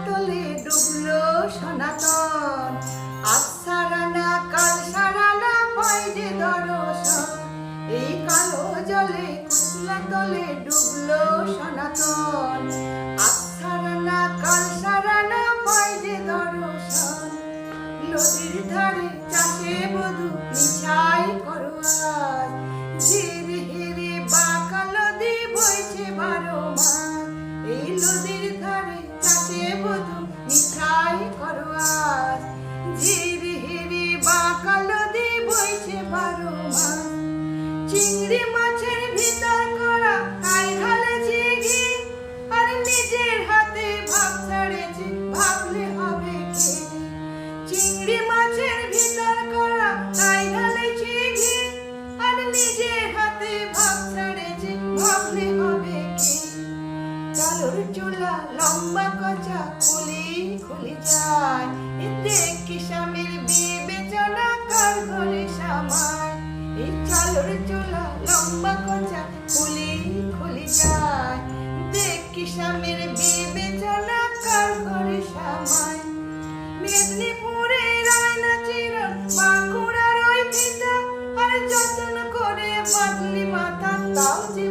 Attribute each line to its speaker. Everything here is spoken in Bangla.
Speaker 1: তলে ডুবলো সনাতন। আজ সারা না কাল সারা না পাই যে দর্শন, এই কালো জলে কুচলা তলে ডুবলো সনাতন। আজ সারা না কাল সারা না পাই যে দর্শন, নদীর ধারে চাষে বধূ মিছাই করো আজ, ঝির হিরে বাঁকা নদী বইছে 12 মাস। এই নদীর ধারে চাষে বধূ মিছাই করো আজ, ঝির হিরে বাঁকা নদী বইছে 12 মাস। চিংড়ি মাছের ভিতর করা তাই ঢালেছি ঘি, আর নিজের হাতে ভাব ছাড়েছি ভাবলে হবে কি। চিংড়ি মাছের ভিতর করা তাই ঢালেছি ঘি, আর নিজের হাতে ভাব ছাড়েছি ভাবলে হবে কি। চালুর চুলা লম্বা কচা খুলি খুলি যায়, দেখি স্বামীর বিবেচনা কার ঘরে সামায়। এই চালুর চুলা লম্বা কচা খুলি খুলি যায়, দেখি স্বামীর বিবেচনা কার ঘরে সামায়। মেদিনীপুরের আয়না চিরন বাঁকুড়ার ওই ভিটা, আর যতন করে বাঁধলি মাথা তাও যে